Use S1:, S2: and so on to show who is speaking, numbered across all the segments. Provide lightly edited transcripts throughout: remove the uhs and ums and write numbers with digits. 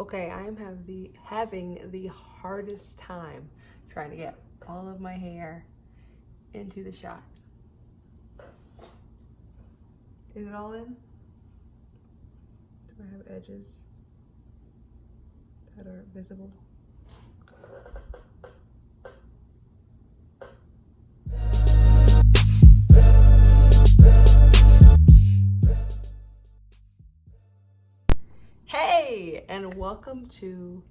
S1: Okay, I am having the hardest time trying to get all of my hair into the shot. Is it all in? Do I have edges that are visible? Hey, and welcome to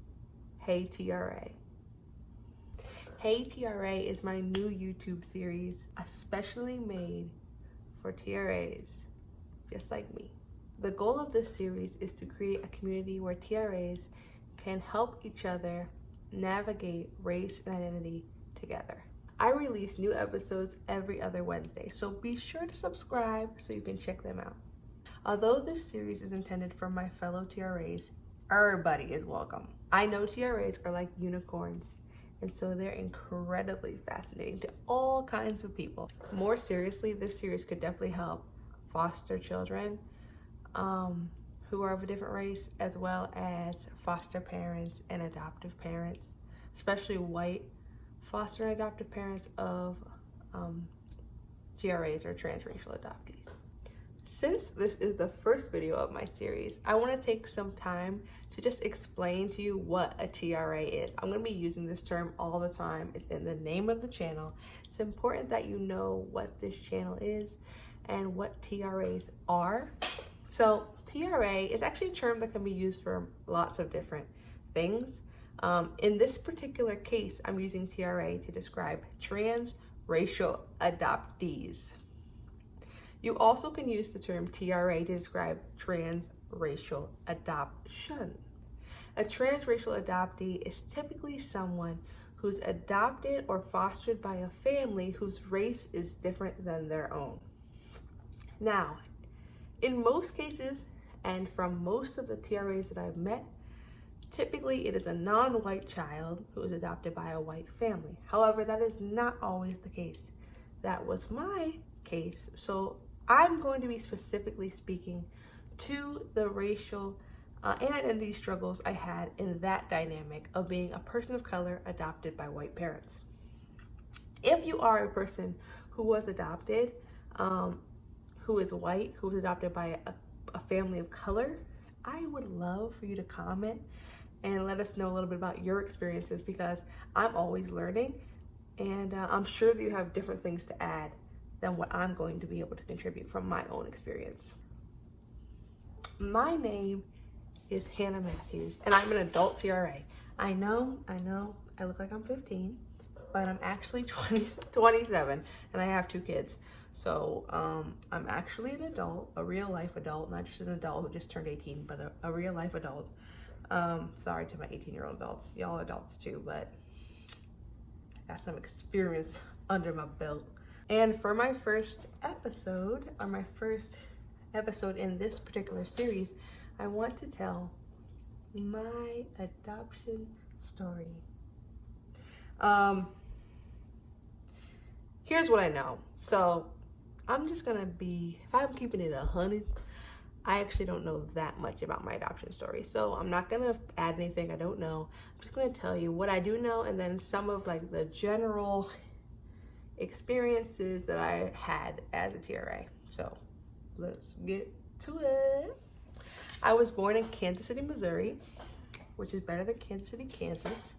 S1: Hey TRA. Hey TRA is my new YouTube series, especially made for TRAs just like me. The goal of this series is to create a community where TRAs can help each other navigate race and identity together. I release new episodes every other Wednesday, so be sure to subscribe so you can check them out. Although this series is intended for my fellow TRAs, everybody is welcome. I know TRAs are like unicorns, and so they're incredibly fascinating to all kinds of people. More seriously, this series could definitely help foster children who are of a different race, as well as foster parents and adoptive parents, especially white foster and adoptive parents of TRAs or transracial adoptees. Since this is the first video of my series, I want to take some time to just explain to you what a TRA is. I'm going to be using this term all the time. It's in the name of the channel. It's important that you know what this channel is and what TRAs are. So TRA is actually a term that can be used for lots of different things. In this particular case, I'm using TRA to describe transracial adoptees. You also can use the term TRA to describe transracial adoption. A transracial adoptee is typically someone who's adopted or fostered by a family whose race is different than their own. Now, in most cases, and from most of the TRAs that I've met, typically it is a non-white child who is adopted by a white family. However, that is not always the case. That was my case, so I'm going to be specifically speaking to the racial and identity struggles I had in that dynamic of being a person of color adopted by white parents. If you are a person who was adopted, who is white, who was adopted by a family of color, I would love for you to comment and let us know a little bit about your experiences, because I'm always learning, and I'm sure that you have different things to add than what I'm going to be able to contribute from my own experience. My name is Hannah Matthews, and I'm an adult TRA. I know, I look like I'm 15, but I'm actually 27, and I have 2 kids. So I'm actually an adult, a real life adult, not just an adult who just turned 18, but a real life adult. Sorry to my 18-year-old adults, y'all adults too, but I got some experience under my belt. And for my first episode, or my first episode in this particular series, I want to tell my adoption story. Here's what I know. So I'm just gonna be, if I'm keeping it 100, I actually don't know that much about my adoption story. So I'm not gonna add anything I don't know. I'm just gonna tell you what I do know, and then some of like the general experiences that I had as a TRA. So let's get to it. I was born in Kansas City, Missouri, which is better than Kansas City, Kansas.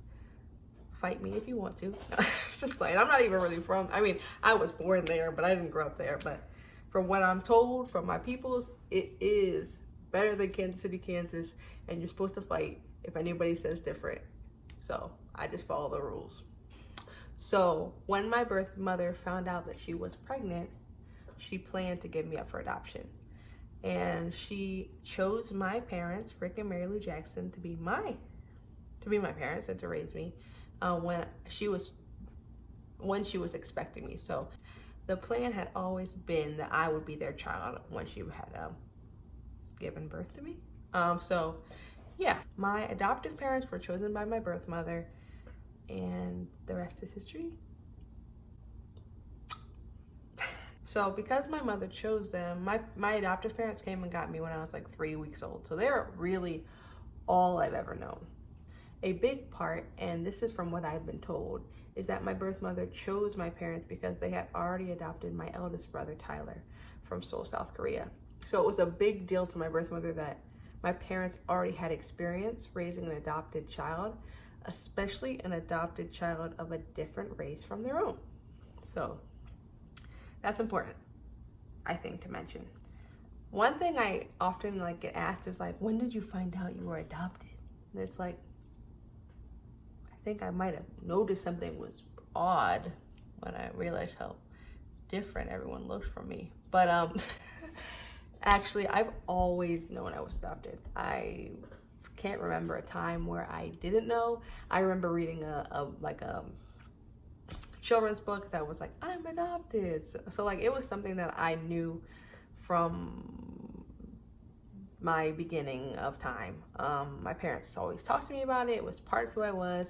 S1: Fight me if you want to. No, just playing. I'm not even really from, I mean, I was born there, but I didn't grow up there. But from what I'm told from my peoples, it is better than Kansas City, Kansas, and you're supposed to fight if anybody says different. So I just follow the rules. So when my birth mother found out that she was pregnant, she planned to give me up for adoption. And she chose my parents, Rick and Mary Lou Jackson, to be my parents and to raise me when she was expecting me. So the plan had always been that I would be their child when she had given birth to me. So yeah, my adoptive parents were chosen by my birth mother, and the rest is history. So because my mother chose them, my adoptive parents came and got me when I was like 3 weeks old. So they're really, all I've ever known. A big part, and this is from what I've been told, is that my birth mother chose my parents because they had already adopted my eldest brother, Tyler, from Seoul, South Korea. So it was a big deal to my birth mother that my parents already had experience raising an adopted child, especially an adopted child of a different race from their own. So that's important, I think, to mention. One thing I often get asked is when did you find out you were adopted? And it's I think I might have noticed something was odd when I realized how different everyone looked from me. But actually, I've always known I was adopted. I can't remember a time where I didn't know. I remember reading a children's book that was I'm adopted. So it was something that I knew from my beginning of time. My parents always talked to me about it. It was part of who I was.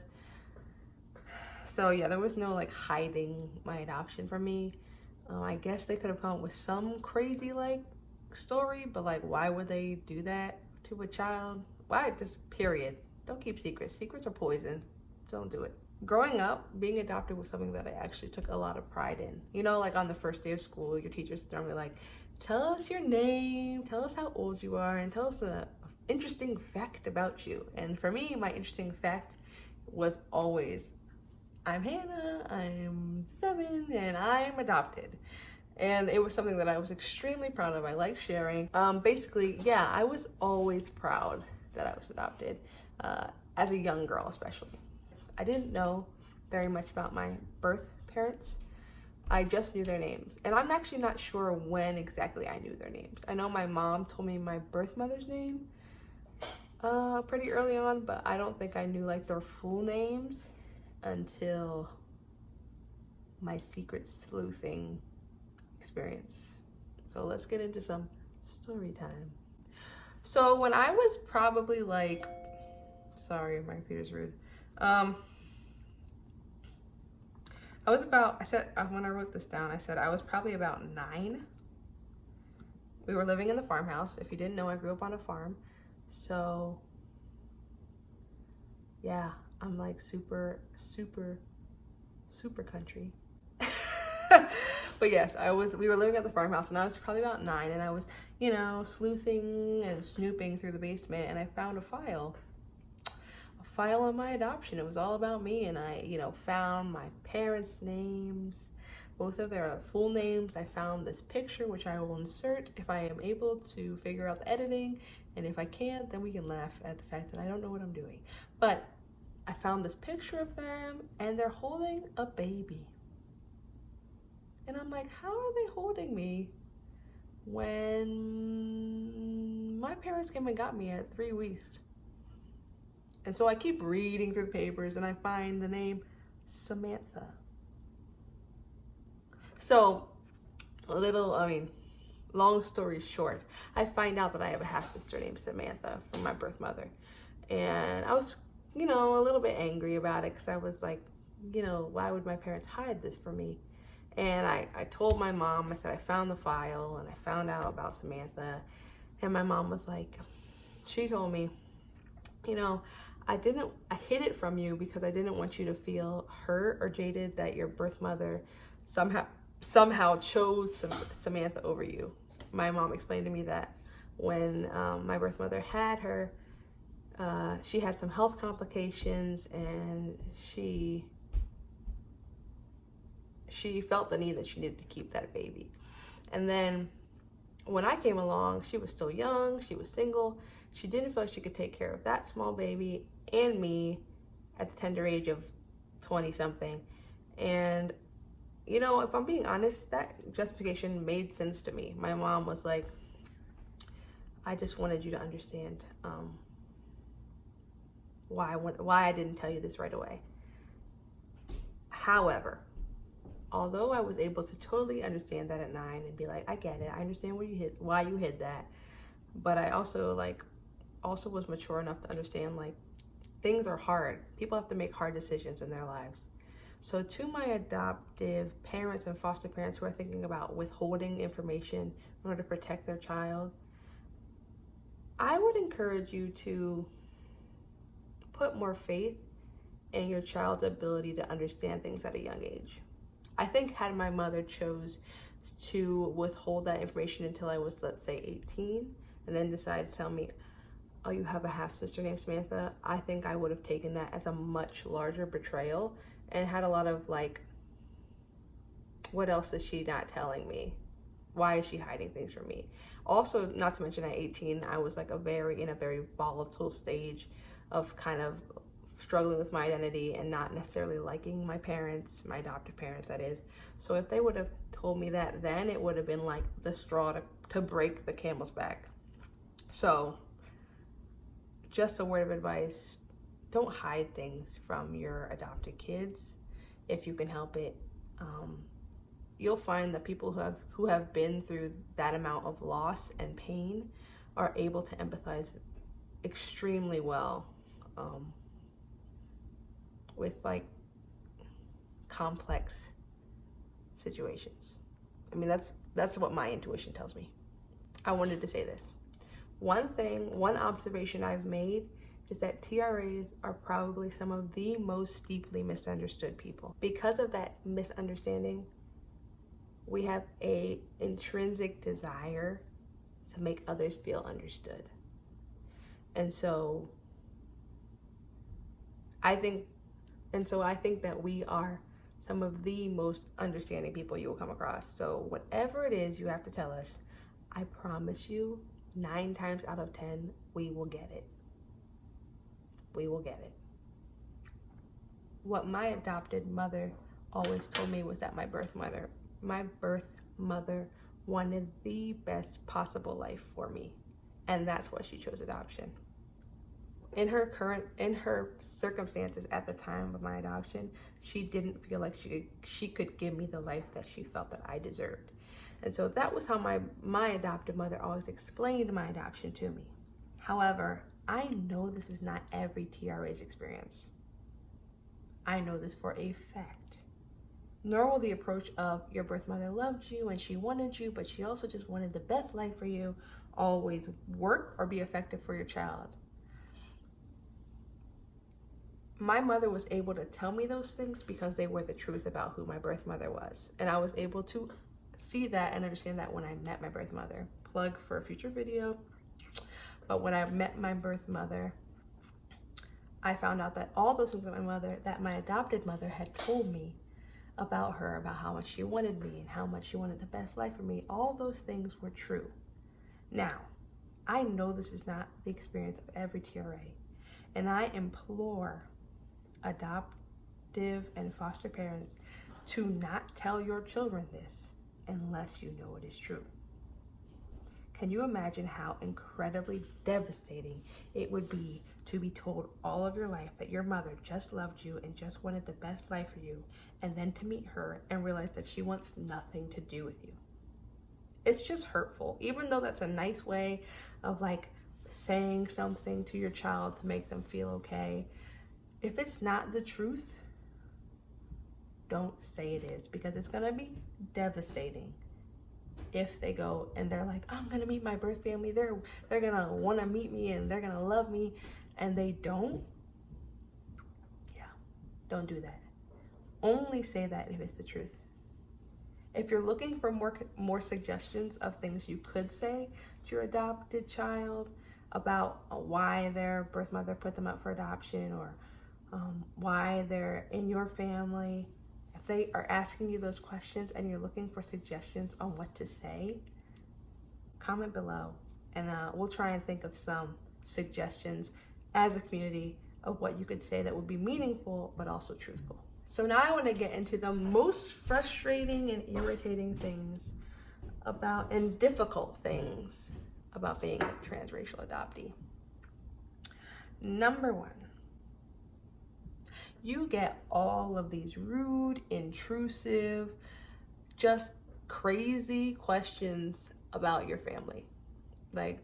S1: So yeah, there was no hiding my adoption from me. I guess they could have come up with some crazy story, but why would they do that to a child? Why? Just period. Don't keep secrets. Secrets are poison. Don't do it. Growing up, being adopted was something that I actually took a lot of pride in. You know, on the first day of school, your teacher's normally tell us your name, tell us how old you are, and tell us an interesting fact about you. And for me, my interesting fact was always, I'm Hannah, I'm 7, and I'm adopted. And it was something that I was extremely proud of. I like sharing. Basically, yeah, I was always proud that I was adopted, as a young girl especially. I didn't know very much about my birth parents. I just knew their names. And I'm actually not sure when exactly I knew their names. I know my mom told me my birth mother's name pretty early on, but I don't think I knew their full names until my secret sleuthing experience. So let's get into some story time. So when I was probably sorry, my computer's rude. When I wrote this down, I said I was probably about 9. We were living in the farmhouse. If you didn't know, I grew up on a farm. So yeah, I'm super, super, super country. But yes, we were living at the farmhouse, and I was probably about 9, and I was, sleuthing and snooping through the basement, and I found a file on my adoption. It was all about me, and I, found my parents' names, both of their full names. I found this picture, which I will insert if I am able to figure out the editing, and if I can't, then we can laugh at the fact that I don't know what I'm doing. But I found this picture of them, and they're holding a baby. And I'm how are they holding me when my parents came and got me at 3 weeks? And so I keep reading through the papers, and I find the name Samantha. So long story short, I find out that I have a half-sister named Samantha from my birth mother. And I was, a little bit angry about it, because I was why would my parents hide this from me? And I told my mom, I said, I found the file, and I found out about Samantha. And my mom was she told me, I hid it from you because I didn't want you to feel hurt or jaded that your birth mother somehow chose Samantha over you. My mom explained to me that when my birth mother had her, she had some health complications, and she felt the need that she needed to keep that baby. And then when I came along, she was still young, she was single, she didn't feel like she could take care of that small baby and me at the tender age of 20-something. And, if I'm being honest, that justification made sense to me. My mom was I just wanted you to understand why I didn't tell you this right away. However, although I was able to totally understand that at 9 and be I get it, I understand why you hid that, but I also was mature enough to understand things are hard. People have to make hard decisions in their lives. So to my adoptive parents and foster parents who are thinking about withholding information in order to protect their child, I would encourage you to put more faith in your child's ability to understand things at a young age. I think had my mother chose to withhold that information until I was, let's say, 18, and then decided to tell me, oh, you have a half sister named Samantha, I think I would have taken that as a much larger betrayal and had a lot of like, what else is she not telling me? Why is she hiding things from me? Also, not to mention at 18, I was like in a very volatile stage of kind of struggling with my identity and not necessarily liking my parents, my adoptive parents, that is. So if they would have told me that then, it would have been like the straw to break the camel's back. So just a word of advice, don't hide things from your adopted kids if you can help it. You'll find that people who have been through that amount of loss and pain are able to empathize extremely well with like complex situations. I mean, that's what my intuition tells me. I wanted to say this. One observation I've made is that TRAs are probably some of the most deeply misunderstood people. Because of that misunderstanding, we have a intrinsic desire to make others feel understood. And so I think that we are some of the most understanding people you will come across. So whatever it is you have to tell us, I promise you, 9 times out of 10, we will get it. We will get it. What my adopted mother always told me was that my birth mother wanted the best possible life for me. And that's why she chose adoption. In her circumstances at the time of my adoption, she didn't feel like she could give me the life that she felt that I deserved. And so that was how my adoptive mother always explained my adoption to me. However, I know this is not every TRA's experience. I know this for a fact. Nor will the approach of your birth mother loved you and she wanted you, but she also just wanted the best life for you always work or be effective for your child. My mother was able to tell me those things because they were the truth about who my birth mother was. And I was able to see that and understand that when I met my birth mother. Plug for a future video. But when I met my birth mother, I found out that all those things that my adopted mother had told me about her, about how much she wanted me and how much she wanted the best life for me, all those things were true. Now, I know this is not the experience of every TRA, and I implore adoptive and foster parents to not tell your children this unless you know it is true. Can you imagine how incredibly devastating it would be to be told all of your life that your mother just loved you and just wanted the best life for you, and then to meet her and realize that she wants nothing to do with you? It's just hurtful, even though that's a nice way of like saying something to your child to make them feel okay. If it's not the truth, don't say it is, because it's gonna be devastating if they go and they're like, I'm gonna meet my birth family, they're gonna wanna meet me and they're gonna love me, and they don't. Yeah, don't do that. Only say that if it's the truth. If you're looking for more suggestions of things you could say to your adopted child about why their birth mother put them up for adoption, or why they're in your family, if they are asking you those questions and you're looking for suggestions on what to say, comment below, and we'll try and think of some suggestions as a community of what you could say that would be meaningful but also truthful. So now I want to get into the most frustrating and irritating things and difficult things about being a transracial adoptee. Number 1, you get all of these rude, intrusive, just crazy questions about your family. Like,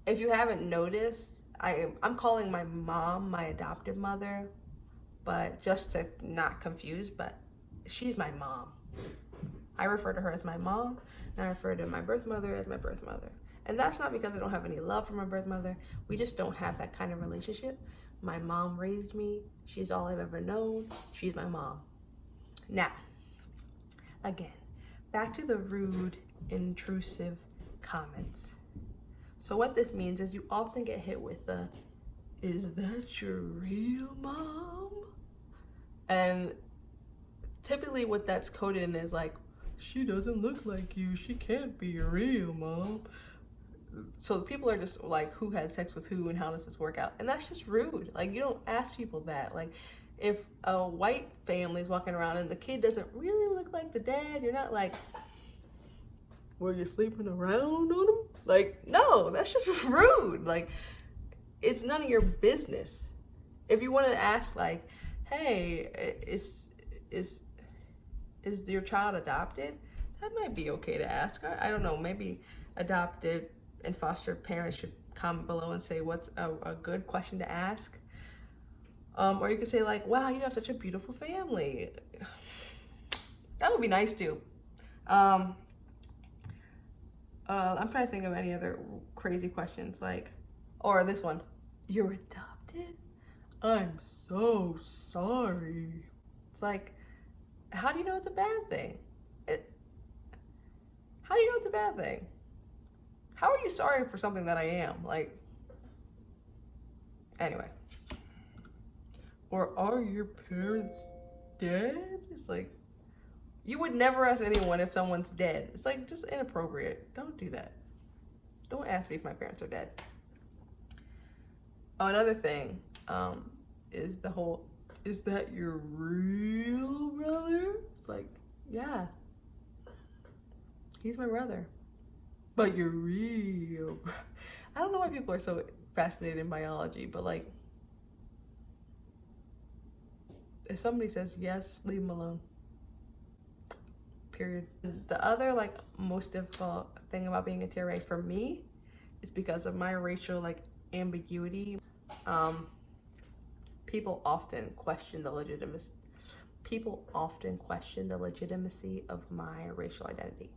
S1: if you haven't noticed, I'm calling my mom my adoptive mother, but just to not confuse, but she's my mom. I refer to her as my mom, and I refer to my birth mother as my birth mother. And that's not because I don't have any love for my birth mother. We just don't have that kind of relationship. My mom raised me. She's all I've ever known. She's my mom. Now, again, back to the rude, intrusive comments. So what this means is you often get hit with the, "Is that your real mom?" And typically what that's coded in is like, "She doesn't look like you. She can't be your real mom." So people are just like, who had sex with who and how does this work out? And that's just rude. Like, you don't ask people that. Like, if a white family is walking around and the kid doesn't really look like the dad, you're not like, "Were you sleeping around on him?" Like, no, that's just rude. Like, it's none of your business. If you want to ask, like, "Hey, is your child adopted?" That might be okay to ask. I don't know, maybe adopted and foster parents should comment below and say what's a good question to ask. Or you could say like, "Wow, you have such a beautiful family." That would be nice too. I'm trying to think of any other crazy questions, like, or this one, "You're adopted? I'm so sorry." It's like, how do you know it's a bad thing? How do you know it's a bad thing? How are you sorry for something that I am? Like, anyway. Or, "Are your parents dead?" It's like, you would never ask anyone if someone's dead. It's like, just inappropriate. Don't do that. Don't ask me if my parents are dead. Oh, another thing is the whole, "Is that your real brother?" It's like, yeah, he's my brother, but you're real. I don't know why people are so fascinated in biology, but like, if somebody says yes, leave them alone. Period. The other like most difficult thing about being a TRA for me is because of my racial like ambiguity. People often question the legitimacy. People often question the legitimacy of my racial identity.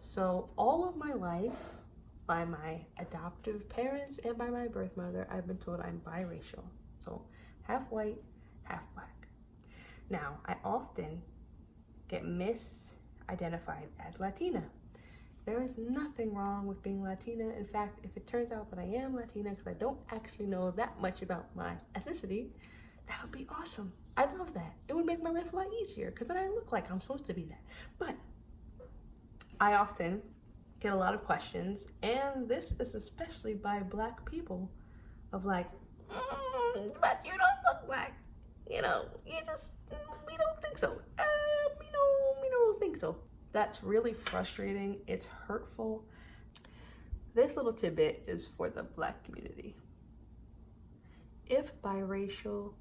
S1: So all of my life, by my adoptive parents and by my birth mother, I've been told I'm biracial. So half white, half black. Now, I often get misidentified as Latina. There is nothing wrong with being Latina. In fact, if it turns out that I am Latina because I don't actually know that much about my ethnicity, that would be awesome. I'd love that. It would make my life a lot easier because then I look like I'm supposed to be that. But I often get a lot of questions, and this is especially by Black people, of like, "But you don't look black. You know, you just, we don't think so. We don't think so." That's really frustrating. It's hurtful. This little tidbit is for the Black community. If biracial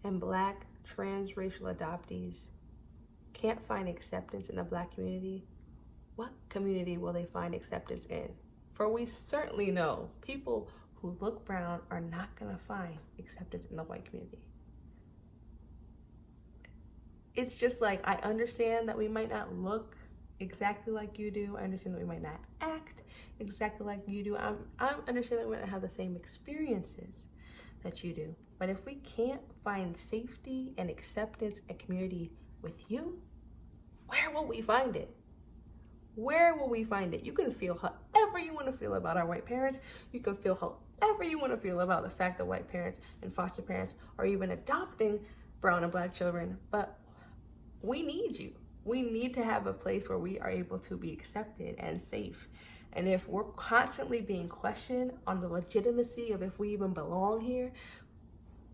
S1: and Black transracial adoptees can't find acceptance in the Black community, what community will they find acceptance in? For we certainly know people who look brown are not gonna find acceptance in the white community. It's just like, I understand that we might not look exactly like you do. I understand that we might not act exactly like you do. I understand that we might not have the same experiences that you do. But if we can't find safety and acceptance and community with you, where will we find it? Where will we find it? You can feel however you want to feel about our white parents. You can feel however you want to feel about the fact that white parents and foster parents are even adopting brown and Black children. But we need you. We need to have a place where we are able to be accepted and safe. And if we're constantly being questioned on the legitimacy of if we even belong here,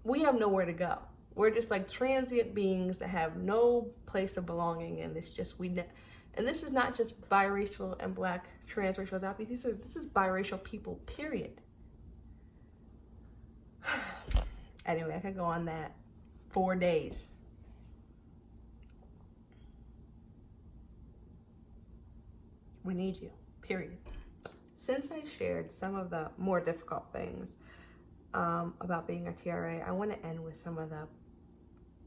S1: we have nowhere to go. We're just like transient beings that have no place of belonging, and it's just and this is not just biracial and Black transracial adoptees. This is biracial people, period. Anyway, I could go on that 4 days. We need you, period. Since I shared some of the more difficult things about being a TRA, I want to end with some of the,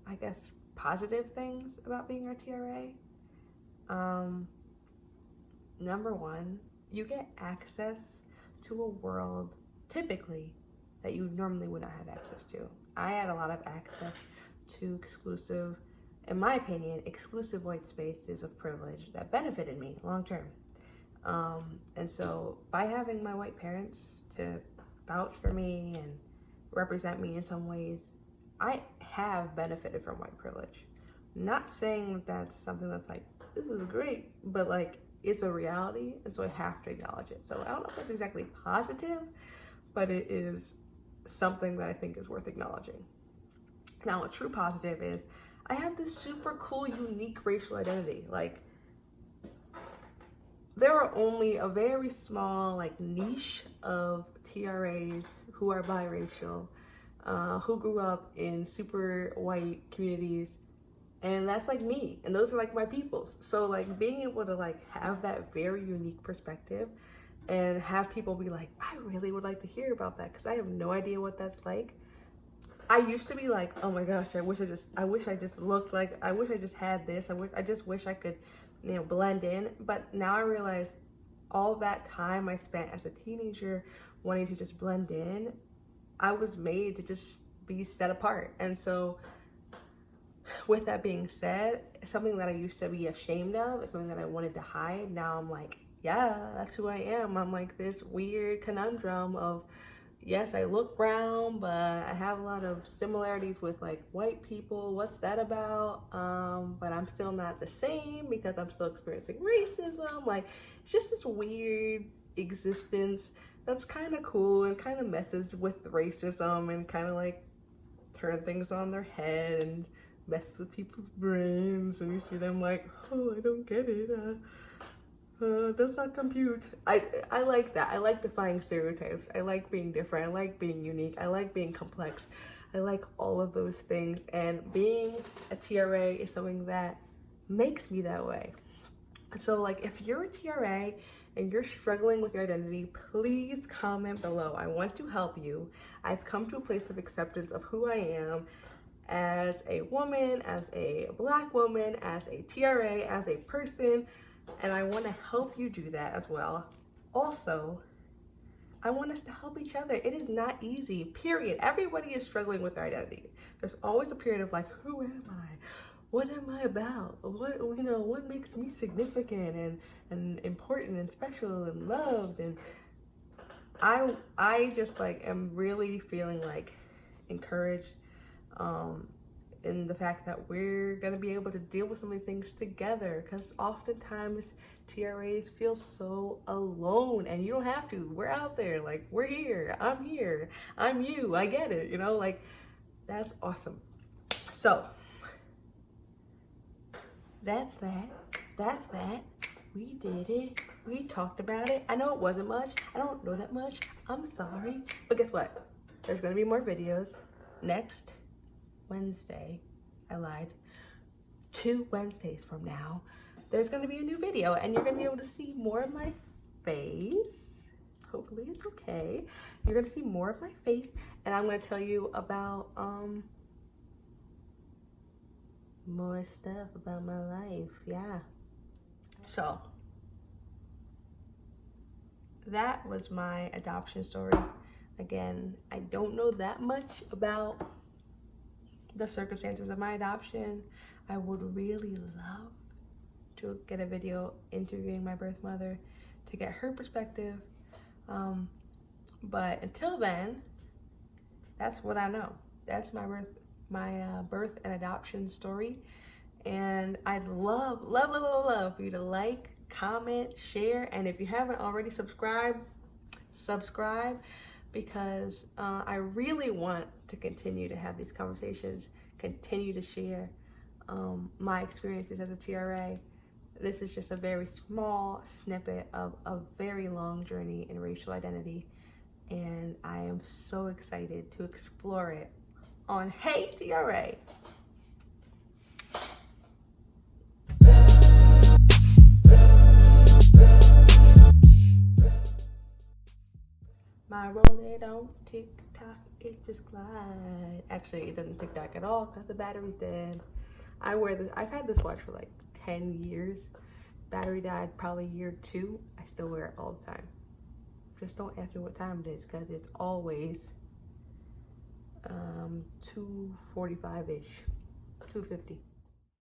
S1: I guess, positive things about being a TRA. Number one, you get access to a world typically that you normally would not have access to. I had a lot of access to exclusive, in my opinion, exclusive white spaces of privilege that benefited me long term. And so by having my white parents to vouch for me and represent me in some ways, I have benefited from white privilege. Not saying that that's something that's like, this is great, but like, it's a reality, and so I have to acknowledge it. So I don't know if it's exactly positive, but it is something that I think is worth acknowledging. Now, a true positive is I have this super cool, unique racial identity. Like, there are only a very small, like, niche of TRAs who are biracial, who grew up in super white communities, and that's like me, and those are like my peoples. So like being able to like have that very unique perspective and have people be like, I really would like to hear about that because I have no idea what that's like. I used to be like, oh my gosh, I wish I just looked like, I wish I just had this. I just wish I could, you know, blend in. But now I realize all that time I spent as a teenager wanting to just blend in, I was made to just be set apart. And so with that being said, something that I used to be ashamed of, something that I wanted to hide, now I'm like, yeah, that's who I am. I'm like this weird conundrum of, yes, I look brown, but I have a lot of similarities with like white people. What's that about? But I'm still not the same because I'm still experiencing racism. Like, it's just this weird existence that's kind of cool and kind of messes with racism and kind of like turn things on their head and messes with people's brains, and you see them like, oh, I don't get it. Does not compute. I like that. I like defying stereotypes. I like being different. I like being unique. I like being complex. I like all of those things. And being a TRA is something that makes me that way. So like if you're a TRA and you're struggling with your identity, please comment below. I want to help you. I've come to a place of acceptance of who I am as a woman, as a Black woman, as a TRA, as a person, and I want to help you do that as well. Also, I want us to help each other. It is not easy, period. Everybody is struggling with their identity. There's always a period of like, who am I? What am I about? What makes me significant and important and special and loved? And I just like am really feeling like encouraged in the fact that we're gonna be able to deal with some of the things together, because oftentimes TRAs feel so alone, and you don't have to. We're out there, like, we're here, I'm you, I get it, like, that's awesome. So that's that. We did it. We talked about it. I know it wasn't much. I don't know that much. I'm sorry. But guess what? There's gonna be more videos next Wednesday. I lied. 2 Wednesdays from now, there's gonna be a new video, and you're gonna be able to see more of my face. Hopefully it's okay. You're gonna see more of my face, and I'm gonna tell you about more stuff about my life. Yeah. So that was my adoption story. Again, I don't know that much about the circumstances of my adoption. I would really love to get a video interviewing my birth mother to get her perspective. But until then, that's what I know. That's my birth and adoption story. And I'd love for you to like, comment, share, and if you haven't already subscribe, because I really want to continue to have these conversations, continue to share my experiences as a TRA. This is just a very small snippet of a very long journey in racial identity, and I am so excited to explore it on Hey TRA. My roller don't tick-tock, it just glide. Actually, it doesn't tick-tock at all because the battery's dead. I've had this watch for like 10 years, Battery died probably year 2. I still wear it all the time. Just don't ask me what time it is because it's always 2:45-ish, 2:50.